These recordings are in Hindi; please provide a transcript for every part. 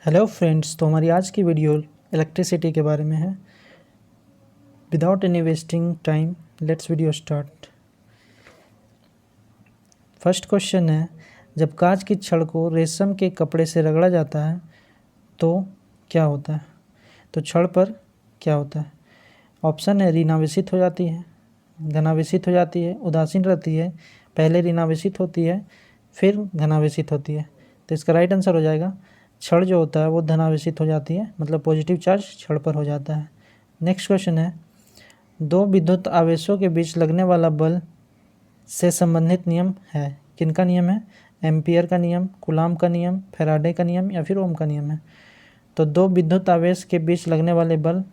हेलो फ्रेंड्स, तो हमारी आज की वीडियो इलेक्ट्रिसिटी के बारे में है। Without any wasting time let's video start. First question है, जब कांच की छड़ को रेशम के कपड़े से रगड़ा जाता है तो क्या होता है? तो छड़ पर क्या होता है? ऑप्शन है ऋणावेशित हो जाती है, धनावेशित हो जाती है, उदासीन रहती है, पहले ऋणावेशित होती है फिर धनावेशित होती है। तो इसका राइट आंसर हो जाएगा छड़ जो होता है वो धनावेशित हो जाती है, मतलब पॉजिटिव चार्ज छड़ पर हो जाता है। नेक्स्ट क्वेश्चन है, दो विद्युत आवेशों के बीच लगने वाला बल से संबंधित नियम है। किनका नियम है? एम्पियर का नियम, कूलाम का नियम, फैराडे का नियम या फिर ओम का नियम है। तो दो विद्युत आवेश के बीच लगने वाले बल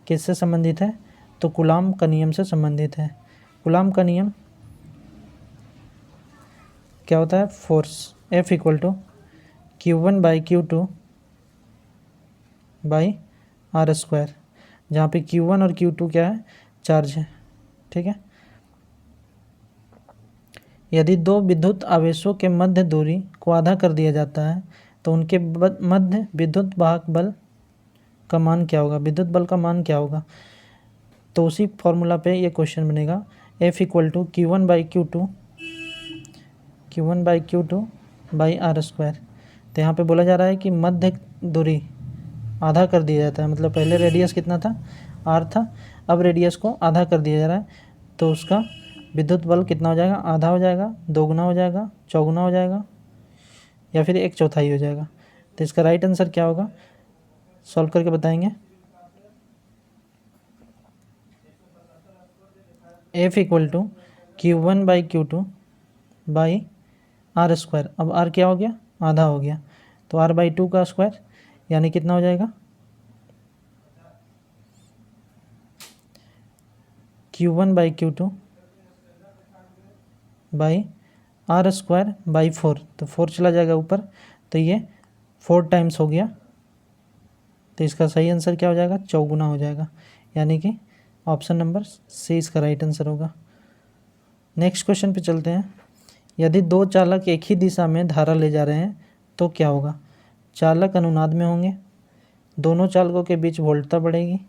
किससे संबंधित है? तो कूलाम का नियम से संबंधित है। कूलाम का नियम क्या होता है? Force F = Q1/Q2 by R², जहाँ पे Q1 और Q2 क्या है? चार्ज है। ठीक है। यदि दो विद्युत आवेशों के मध्य दूरी को आधा कर दिया जाता है तो उनके मध्य विद्युत वाहक बल का मान क्या होगा? विद्युत बल का मान क्या होगा? तो उसी फॉर्मूला पे ये क्वेश्चन बनेगा। F = Q1/Q2 by R²। तो यहाँ पे बोला जा रहा है कि मध्य दूरी आधा कर दिया जाता है, मतलब पहले रेडियस कितना था? R था, अब रेडियस को आधा कर दिया जा रहा है, तो उसका विद्युत बल कितना हो जाएगा? आधा हो जाएगा, दोगुना हो जाएगा, चौगुना हो जाएगा या फिर 1/4 हो जाएगा। तो इसका राइट आंसर क्या होगा? सॉल्व करके बताएंगे। F = Q1/Q2 by R²। अब R क्या हो गया? आधा हो गया, तो R/2 का स्क्वायर यानी कितना हो जाएगा? Q1/Q2 by R²/4। तो 4 चला जाएगा ऊपर, तो ये 4 टाइम्स हो गया। तो इसका सही आंसर क्या हो जाएगा? चौगुना हो जाएगा, यानी कि ऑप्शन नंबर सी इसका राइट आंसर होगा। नेक्स्ट क्वेश्चन पे चलते हैं। यदि दो चालक एक ही दिशा में धारा ले जा रहे हैं तो क्या होगा? चालक अनुनाद में होंगे, दोनों चालकों के बीच वोल्टता बढ़ेगी,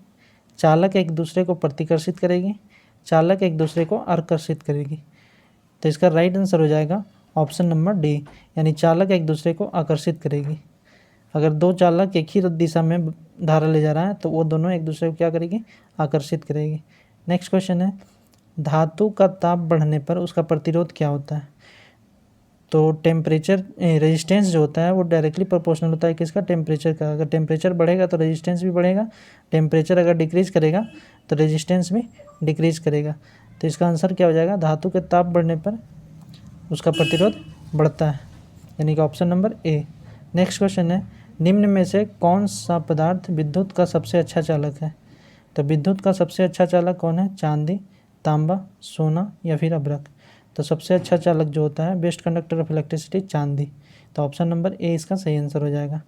चालक एक दूसरे को प्रतिकर्षित करेगी, चालक एक दूसरे को आकर्षित करेगी। तो इसका राइट आंसर हो जाएगा ऑप्शन नंबर डी, यानी चालक एक दूसरे को आकर्षित करेगी। अगर दो चालक एक ही दिशा में धारा ले जा रहा है तो वो दोनों एक दूसरे को क्या करेगी? आकर्षित करेगी। नेक्स्ट क्वेश्चन है, धातु का ताप बढ़ने पर उसका प्रतिरोध क्या होता है? तो टेम्परेचर रेजिस्टेंस जो होता है वो डायरेक्टली प्रोपोर्शनल होता है किसका? टेम्परेचर का। अगर टेम्परेचर बढ़ेगा तो रेजिस्टेंस भी बढ़ेगा, टेम्परेचर अगर डिक्रीज़ करेगा तो रेजिस्टेंस भी डिक्रीज़ करेगा। तो इसका आंसर क्या हो जाएगा? धातु के ताप बढ़ने पर उसका प्रतिरोध बढ़ता है, यानी कि option number A. Next question है, निम्न में से कौन सा पदार्थ विद्युत का सबसे अच्छा चालक है? तो विद्युत का सबसे अच्छा चालक कौन है? चांदी, तांबा, सोना या फिर अभ्रक। तो सबसे अच्छा चालक जो होता है, बेस्ट कंडक्टर ऑफ इलेक्ट्रिसिटी, चांदी। तो ऑप्शन नंबर ए इसका सही आंसर हो जाएगा।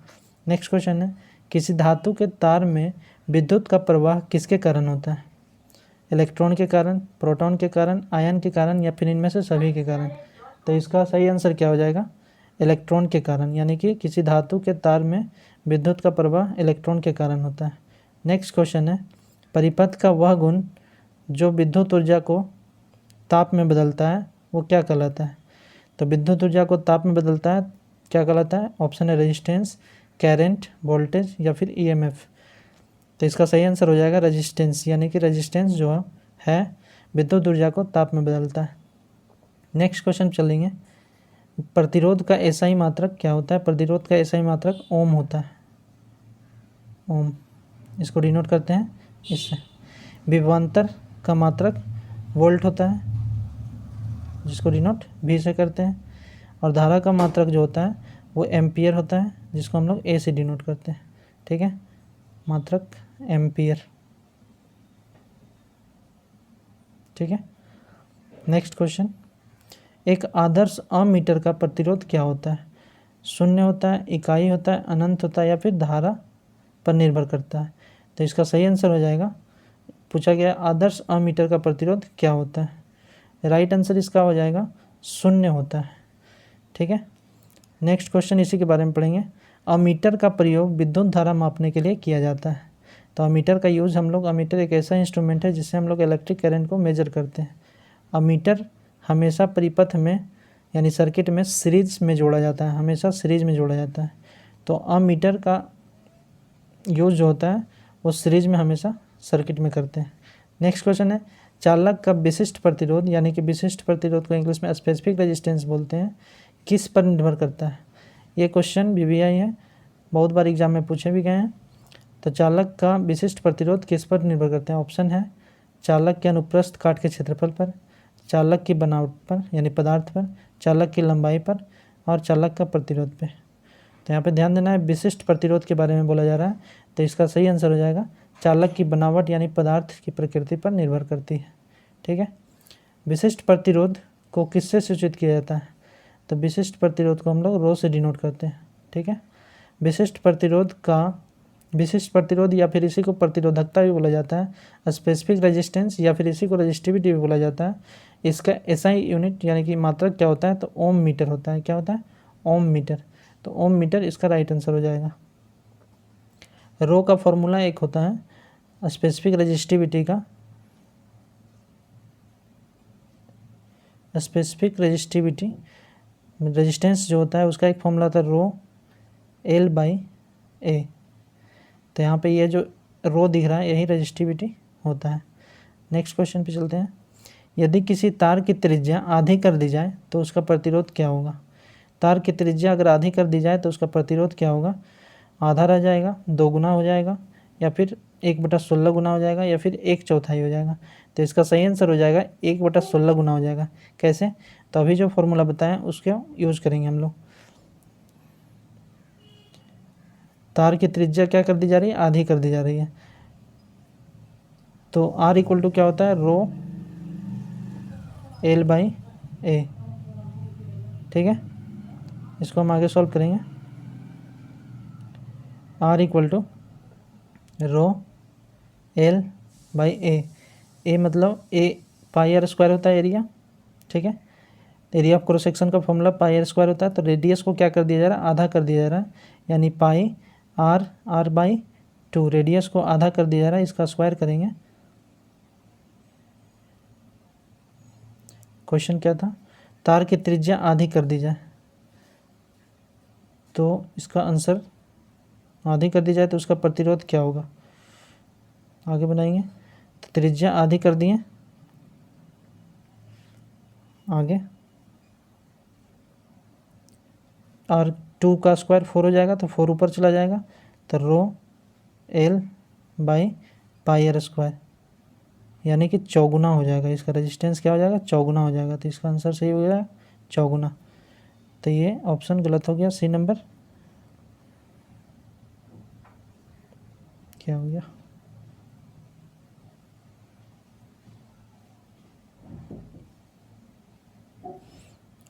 नेक्स्ट क्वेश्चन है, किसी धातु के तार में विद्युत का प्रवाह किसके कारण होता है? इलेक्ट्रॉन के कारण, प्रोटॉन के कारण, आयन के कारण या फिर इनमें से सभी के कारण। तो इसका सही आंसर क्या हो जाएगा? इलेक्ट्रॉन के कारण, यानी कि किसी धातु के तार में विद्युत का प्रवाह इलेक्ट्रॉन के कारण होता है। नेक्स्ट क्वेश्चन है, परिपथ का वह गुण जो विद्युत ऊर्जा को ताप में बदलता है वो क्या कहलाता है? तो विद्युत ऊर्जा को ताप में बदलता है क्या कहलाता है? ऑप्शन है रेजिस्टेंस, करंट, वोल्टेज या फिर ईएमएफ। तो इसका सही आंसर हो जाएगा रेजिस्टेंस, यानी कि रेजिस्टेंस जो है विद्युत ऊर्जा को ताप में बदलता है। नेक्स्ट क्वेश्चन चलेंगे, प्रतिरोध का एसआई मात्रक क्या होता है? प्रतिरोध का एसआई मात्रक ओम होता है, ओम। इसको डिनोट करते हैं इससे। विभवांतर का मात्रक वोल्ट होता है, जिसको डिनोट वी से करते हैं। और धारा का मात्रक जो होता है वो एम्पियर होता है, जिसको हम लोग ए से डिनोट करते हैं। ठीक है, मात्रक एम्पियर। ठीक है। नेक्स्ट क्वेश्चन, एक आदर्श अमीटर का प्रतिरोध क्या होता है? शून्य होता है, इकाई होता है, अनंत होता है या फिर धारा पर निर्भर करता है। तो इसका सही आंसर हो जाएगा, पूछा गया आदर्श अमीटर का प्रतिरोध क्या होता है, राइट आंसर इसका हो जाएगा शून्य होता है। ठीक है। नेक्स्ट क्वेश्चन इसी के बारे में पढ़ेंगे, अमीटर का प्रयोग विद्युत धारा मापने के लिए किया जाता है। तो अमीटर का यूज़ हम लोग, अमीटर एक ऐसा इंस्ट्रूमेंट है जिससे हम लोग इलेक्ट्रिक करंट को मेजर करते हैं। अमीटर हमेशा परिपथ में यानी सर्किट में सीरीज में जोड़ा जाता है, हमेशा सीरीज में जोड़ा जाता है। तो अमीटर का यूज जो होता है वो सीरीज में हमेशा सर्किट में करते हैं। नेक्स्ट क्वेश्चन है, चालक का विशिष्ट प्रतिरोध यानी कि विशिष्ट प्रतिरोध को इंग्लिश में स्पेसिफिक रेजिस्टेंस बोलते हैं, किस पर निर्भर करता है। ये क्वेश्चन VVI है, बहुत बार एग्जाम में पूछे भी गए हैं। तो चालक का विशिष्ट प्रतिरोध किस पर निर्भर करते हैं। ऑप्शन है चालक के अनुप्रस्थ काट के क्षेत्रफल पर, चालक की बनावट पर यानी पदार्थ पर, चालक की लंबाई पर और चालक का प्रतिरोध पे। तो यहाँ पे ध्यान देना है, विशिष्ट प्रतिरोध के बारे में बोला जा रहा है, तो इसका सही आंसर हो जाएगा चालक की बनावट यानी पदार्थ की प्रकृति पर निर्भर करती है। ठीक है, विशिष्ट प्रतिरोध को किससे सूचित किया जाता है। तो विशिष्ट प्रतिरोध को हम लोग रो से डिनोट करते हैं। ठीक है, विशिष्ट प्रतिरोध या फिर इसी को प्रतिरोधकता भी बोला जाता है, स्पेसिफिक रेजिस्टेंस या फिर इसी को रेजिस्टिविटी भी बोला जाता है। इसका SI यूनिट यानी कि मात्रक क्या होता है, तो ओम मीटर होता है। क्या होता है, ओम मीटर। तो ओम मीटर इसका राइट आंसर हो जाएगा। रो का फॉर्मूला एक होता है स्पेसिफिक रेजिस्टिविटी का, स्पेसिफिक रेजिस्टिविटी रेजिस्टेंस जो होता है उसका एक फॉर्मूला होता है रो L/A। तो यहाँ पे ये जो रो दिख रहा है यही रेजिस्टिविटी होता है। नेक्स्ट क्वेश्चन पे चलते हैं, यदि किसी तार की त्रिज्या आधी कर दी जाए तो उसका प्रतिरोध क्या होगा। तार की त्रिज्या अगर आधी कर दी जाए तो उसका प्रतिरोध क्या होगा। आधा रह जाएगा, 2 गुना हो जाएगा, या फिर 1/16 गुना हो जाएगा, या फिर 1/4 हो जाएगा। तो इसका सही आंसर हो जाएगा 1/16 गुना हो जाएगा। कैसे, तो अभी जो फॉर्मूला बताएं उसके यूज़ करेंगे हम लोग। तार की त्रिज्या क्या कर दी जा रही है, आधी कर दी जा रही है। तो R = क्या होता है, रो L/A। ठीक है, इसको हम आगे सॉल्व करेंगे। R = row L/A। A मतलब A πr² होता है एरिया। ठीक है, एरिया ऑफ क्रॉस सेक्शन का फॉर्मूला πr² होता है। तो रेडियस को क्या कर दिया जा रहा है, आधा कर दिया जा रहा है, यानी πr/2। रेडियस को आधा कर दिया जा रहा है, इसका स्क्वायर करेंगे। क्वेश्चन क्या था, तार की त्रिज्या आधी कर दी जाए, तो इसका आंसर आधी कर दी जाए तो उसका प्रतिरोध क्या होगा। आगे बनाएंगे, तो त्रिज्या आधी कर दिए, आगे और 2 का स्क्वायर 4 हो जाएगा, तो 4 ऊपर चला जाएगा, तो रो L/πr², यानी कि चौगुना हो जाएगा। इसका रेजिस्टेंस क्या हो जाएगा, चौगुना हो जाएगा। तो इसका आंसर सही हो जाएगा चौगुना। तो ये ऑप्शन गलत हो गया, C नंबर क्या हो गया,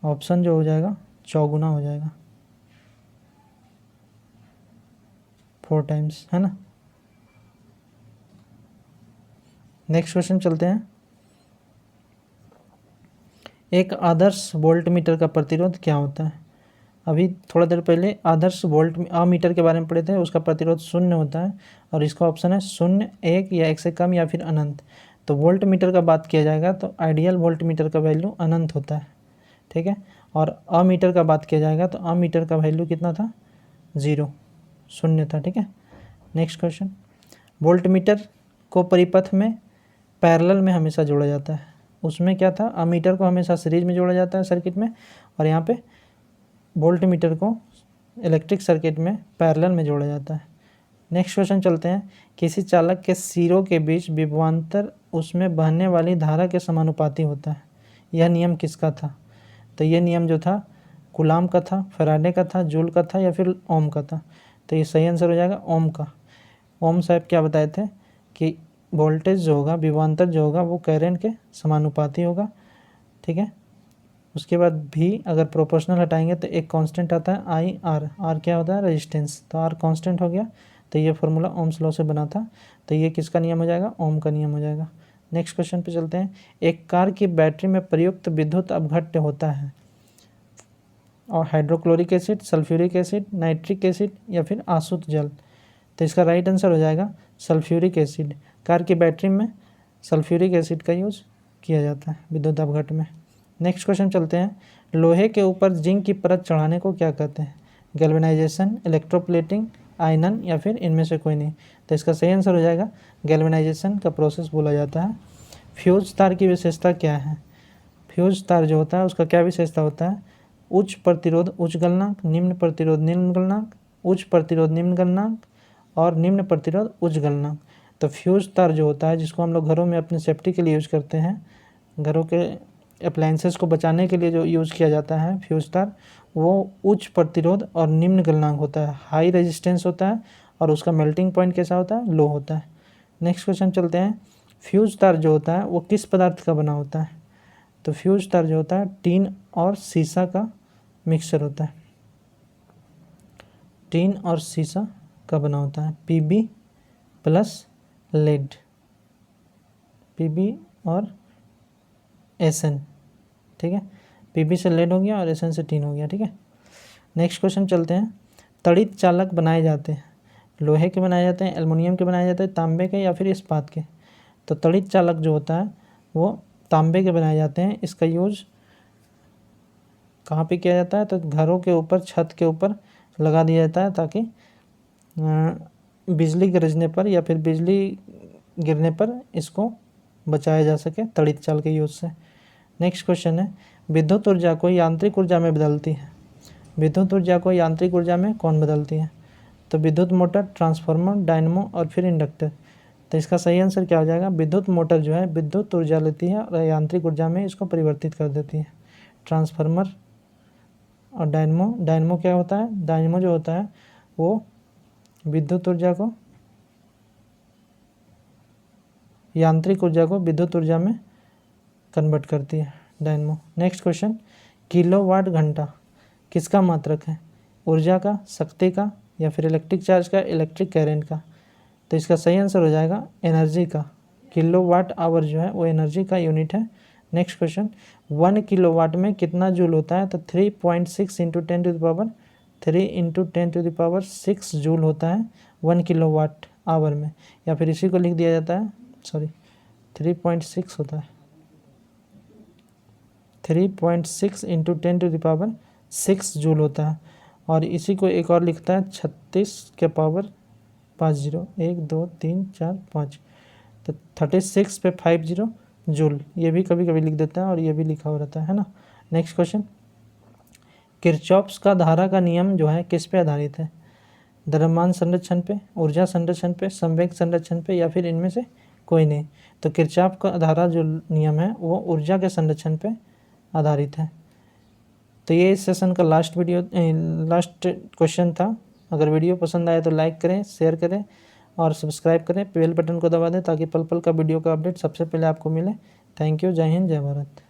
ऑप्शन जो हो जाएगा चौगुना हो जाएगा, 4 टाइम्स, है ना। नेक्स्ट क्वेश्चन चलते हैं, एक आदर्श वोल्टमीटर का प्रतिरोध क्या होता है। अभी थोड़ा देर पहले आदर्श अमीटर के बारे में पढ़े थे, उसका प्रतिरोध 0 होता है और इसका ऑप्शन है 0, 1 या 1 से कम या फिर अनंत। तो वोल्ट मीटर का बात किया जाएगा तो आइडियल वोल्ट मीटर का वैल्यू अनंत होता है। ठीक है, और अमीटर का बात किया जाएगा तो अमीटर का वैल्यू कितना था, 0, 0 था। ठीक है, नेक्स्ट क्वेश्चन, वोल्ट मीटर को परिपथ में पैरेलल में हमेशा जोड़ा जाता है। उसमें क्या था, अमीटर को हमेशा सीरीज में जोड़ा जाता है सर्किट में, और यहाँ पे वोल्ट मीटर को इलेक्ट्रिक सर्किट में पैरेलल में जोड़ा जाता है। नेक्स्ट क्वेश्चन चलते हैं, किसी चालक के सिरों के बीच विभवांतर उसमें बहने वाली धारा के समानुपाती होता है। यह नियम किसका था। तो ये नियम जो था कूलाम का था, फैराडे का था, जूल का था या फिर ओम का था। तो ये सही आंसर हो जाएगा ओम का। ओम साहब क्या बताए थे कि वोल्टेज जो होगा, विभवांतर जो होगा वो करंट के समानुपाती होगा। ठीक है, उसके बाद भी अगर प्रोपोर्शनल हटाएंगे तो एक कांस्टेंट आता है आई आर। आर क्या होता है, रेजिस्टेंस। तो आर कांस्टेंट हो गया, तो ये फार्मूला ओम्स लॉ से बना था। तो ये किसका नियम हो जाएगा, ओम का नियम हो जाएगा। नेक्स्ट क्वेश्चन पे चलते हैं, एक कार की बैटरी में प्रयुक्त विद्युत अपघट्य होता है। और hydrochloric acid, sulphuric acid, nitric acid या फिर आसुत जल। तो इसका राइट आंसर हो जाएगा सल्फ्यूरिक एसिड। कार की बैटरी में सल्फ्यूरिक एसिड का यूज़ किया जाता है विद्युत अपघट में। नेक्स्ट क्वेश्चन चलते हैं। लोहे के ऊपर जिंक की परत चढ़ाने को क्या कहते हैं? गैल्वेनाइजेशन, इलेक्ट्रोप्लेटिंग, आयनन या फिर इनमें से कोई नहीं। तो इसका सही आंसर हो जाएगा गैल्वेनाइजेशन का प्रोसेस बोला जाता है। फ्यूज तार की विशेषता क्या है? फ्यूज तार जो होता है उसका क्या विशेषता होता है? उच्च प्रतिरोध उच्च गलनांक, निम्न प्रतिरोध निम्न गलनांक, उच्च प्रतिरोध निम्न गलनांक और निम्न प्रतिरोध उच्च गलनांक। तो फ्यूज तार जो होता है, जिसको हम लोग घरों में अपने सेफ्टी के लिए यूज़ करते हैं, घरों के अप्लायंसेस को बचाने के लिए जो यूज़ किया जाता है फ्यूज तार, वो उच्च प्रतिरोध और निम्न गलनांक होता है, हाई रेजिस्टेंस होता है और उसका मेल्टिंग पॉइंट कैसा होता है? लो होता है। नेक्स्ट क्वेश्चन चलते हैं। फ्यूज तार जो होता है वो किस पदार्थ का बना होता है? तो फ्यूज तार जो होता है टीन और सीसा का मिक्सचर होता है। टीन और सीसा का बना होता है। पीबी प्लस लेड, पीबी और एसएन, ठीक है। पीबी से लेड हो गया और एसएन से टीन हो गया, ठीक है। नेक्स्ट क्वेश्चन चलते हैं। तड़ित चालक बनाए जाते हैं, लोहे के बनाए जाते हैं, एल्युमिनियम के बनाए जाते हैं, तांबे के या फिर इस्पात के? तो तड़ित चालक जो होता है वो तांबे के बनाए जाते हैं। इसका यूज कहाँ पे किया जाता है? तो घरों के ऊपर, छत के ऊपर लगा दिया जाता है ताकि बिजली गरजने पर या फिर बिजली गिरने पर इसको बचाया जा सके तड़ित चाल के यूज से। नेक्स्ट क्वेश्चन है। विद्युत ऊर्जा को यांत्रिक ऊर्जा में बदलती है, विद्युत ऊर्जा को यांत्रिक ऊर्जा में कौन बदलती है? तो विद्युत मोटर, ट्रांसफार्मर, डायनमो और फिर इंडक्टर। तो इसका सही आंसर क्या हो जाएगा? विद्युत मोटर जो है विद्युत ऊर्जा लेती है और यांत्रिक ऊर्जा में इसको परिवर्तित कर देती है। ट्रांसफार्मर और डायनमो, डायनमो क्या होता है? डायनमो जो होता है वो विद्युत ऊर्जा को, यांत्रिक ऊर्जा को विद्युत ऊर्जा में कन्वर्ट करती है, डायनमो। Next question. किलोवाट घंटा किसका मात्रक है? ऊर्जा का, शक्ति का या फिर इलेक्ट्रिक चार्ज का, इलेक्ट्रिक करंट का? तो इसका सही आंसर हो जाएगा एनर्जी का। किलोवाट आवर जो है वो एनर्जी का यूनिट है। Next question. 1 किलोवाट में कितना जूल होता है? तो 3.6 into 10 to the power 3 into 10 to the power 6 joule होता है 1 किलोवाट आवर में। या फिर इसी को लिख दिया जाता है, 3.6 होता है, 3.6 into 10 to the power 6 joule होता है। और इसी को एक और लिखता है 36 के पावर 50, 1 2 3 4 5, तो 36 पे 50 जूल, ये भी कभी कभी लिख देता है और ये भी लिखा हो रहता है ना। Next question. किरचॉफ्स का धारा का नियम जो है किस पे आधारित है? द्रव्यमान संरक्षण पे, ऊर्जा संरक्षण पे, संवेग संरक्षण पे या फिर इनमें से कोई नहीं? तो किरचॉफ का धारा जो नियम है वो ऊर्जा के संरक्षण पे आधारित है। तो ये इस सेशन का लास्ट क्वेश्चन था। अगर वीडियो पसंद आए तो लाइक करें, शेयर करें और सब्सक्राइब करें, बेल बटन को दबा दें ताकि पल पल का वीडियो का अपडेट सबसे पहले आपको मिले। Thank you. जय हिंद, जय भारत।